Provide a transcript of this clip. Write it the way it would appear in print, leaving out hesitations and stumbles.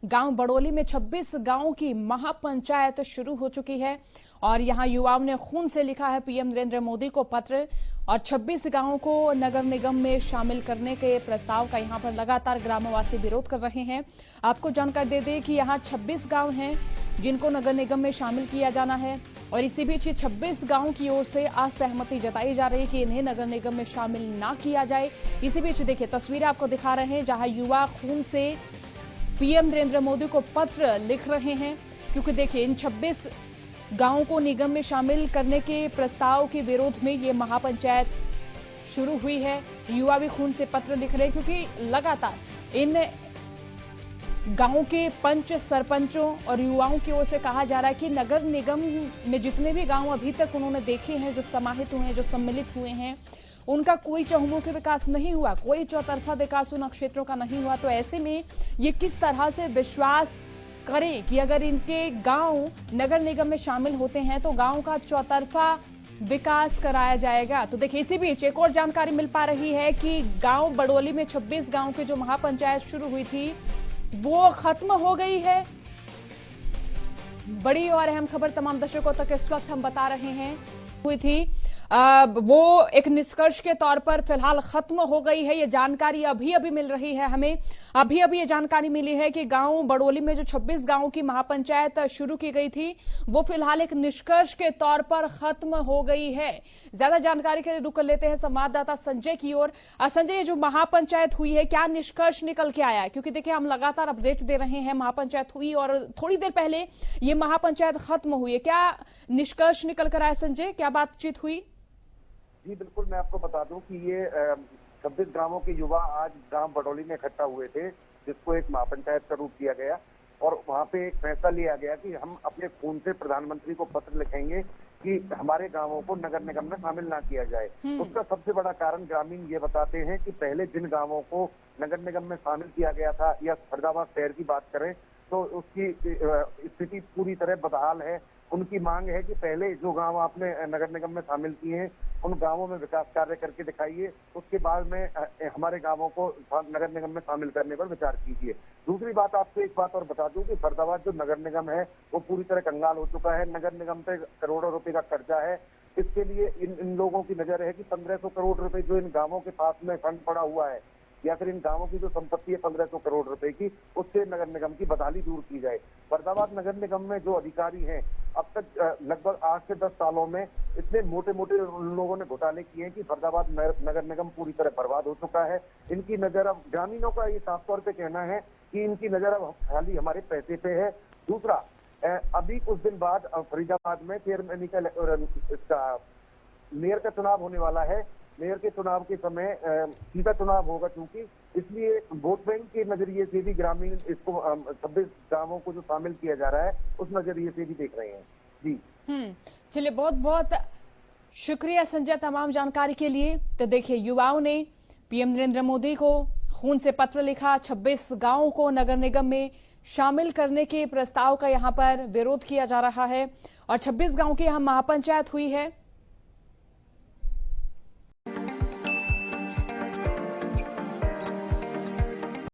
गांव बड़ोली में 26 गांवों की महापंचायत शुरू हो चुकी है और यहां युवाओं ने खून से लिखा है पीएम नरेंद्र मोदी को पत्र और 26 गांवों को नगर निगम में शामिल करने के प्रस्ताव का यहां पर लगातार ग्रामवासी विरोध कर रहे हैं। आपको जानकारी दे दें कि यहां 26 गांव हैं जिनको नगर निगम में शामिल किया जाना है और इसी बीच 26 गांवों की ओर से असहमति जताई जा रही है कि इन्हें नगर निगम में शामिल ना किया जाए। इसी बीच देखिए तस्वीरें आपको दिखा रहे हैं जहां युवा खून से पीएम नरेंद्र मोदी को पत्र लिख रहे हैं, क्योंकि देखिए इन 26 गांवों को निगम में शामिल करने के प्रस्ताव के विरोध में ये महापंचायत शुरू हुई है। युवा भी खून से पत्र लिख रहे हैं क्योंकि लगातार इन गांवों के पंच सरपंचों और युवाओं की ओर से कहा जा रहा है कि नगर निगम में जितने भी गांव अभी तक उन्होंने देखे हैं, जो समाहित हुए हैं, जो सम्मिलित हुए हैं, उनका कोई चहुमुखी विकास नहीं हुआ, कोई चौतरफा विकास उन क्षेत्रों का नहीं हुआ। तो ऐसे में ये किस तरह से विश्वास करें कि अगर इनके गांव नगर निगम में शामिल होते हैं तो गांव का चौतरफा विकास कराया जाएगा। तो देखिए इसी बीच एक और जानकारी मिल पा रही है कि गांव बड़ोली में 26 गांव की जो महापंचायत शुरू हुई थी वो खत्म हो गई है। बड़ी और अहम खबर तमाम दर्शकों तक इस वक्त हम बता रहे हैं हुई थी वो एक निष्कर्ष के तौर पर फिलहाल खत्म हो गई है। ये जानकारी अभी मिल रही है हमें। अभी ये जानकारी मिली है कि गांव बड़ोली में जो 26 गांवों की महापंचायत शुरू की गई थी वो फिलहाल एक निष्कर्ष के तौर पर खत्म हो गई है। ज्यादा जानकारी के लिए रुक लेते हैं संवाददाता संजय की ओर। संजय, ये जो महापंचायत हुई है क्या निष्कर्ष निकल के आया है? क्योंकि देखिए हम लगातार अपडेट दे रहे हैं, महापंचायत हुई और थोड़ी देर पहले ये महापंचायत खत्म हुई है। क्या निष्कर्ष निकल कर आया संजय, क्या बातचीत हुई? जी बिल्कुल, मैं आपको बता दूं कि ये 26 गांवों के युवा आज गांव बड़ोली में इकट्ठा हुए थे, जिसको एक महापंचायत का रूप दिया गया और वहां पे एक फैसला लिया गया कि हम अपने खून से प्रधानमंत्री को पत्र लिखेंगे कि हमारे गांवों को नगर निगम में शामिल ना किया जाए। उसका सबसे बड़ा कारण ग्रामीण ये बताते हैं कि पहले जिन गांवों को नगर निगम में शामिल किया गया था, या फरीदाबाद शहर की बात करें तो उसकी स्थिति पूरी तरह बदहाल है। उनकी मांग है कि पहले जो गांव आपने नगर निगम में शामिल किए हैं उन गांवों में विकास कार्य करके दिखाइए, उसके बाद में हमारे गांवों को नगर निगम में शामिल करने पर विचार कीजिए। दूसरी बात, आपको एक बात और बता दूं कि फरीदाबाद जो नगर निगम है वो पूरी तरह कंगाल हो चुका है। नगर निगम पे करोड़ों रुपए का कर्जा है। इसके लिए इन लोगों की नजर है कि 1500 करोड़ रुपए जो इन गांवों के पास में फंड पड़ा हुआ है, या फिर इन गांवों की जो संपत्ति है 1500 करोड़ रुपए की, उससे नगर निगम की बदहाली दूर की जाए। फरीदाबाद नगर निगम में जो अधिकारी हैं अब तक लगभग 8 से 10 सालों में इतने मोटे लोगों ने घोटाले किए हैं कि फरीदाबाद नगर निगम पूरी तरह बर्बाद हो चुका है। इनकी नजर अब, ग्रामीणों का ये साफ तौर पे कहना है कि इनकी नजर अब खाली हमारे पैसे पे है। दूसरा, अभी कुछ दिन बाद फरीदाबाद में चेयरमैन का मेयर का चुनाव होने वाला है। मेयर के चुनाव के समय सीधा चुनाव होगा, क्योंकि इसलिए वोट बैंक के नजरिए से भी ग्रामीण इसको 26 गांवों को जो शामिल किया जा रहा है उस नजरिए से भी देख रहे हैं। जी चलिए, बहुत बहुत शुक्रिया संजय तमाम जानकारी के लिए। तो देखिए युवाओं ने पीएम नरेंद्र मोदी को खून से पत्र लिखा, 26 गांवों को नगर निगम में शामिल करने के प्रस्ताव का यहां पर विरोध किया जा रहा है और 26 गांवों की यहां महापंचायत हुई है।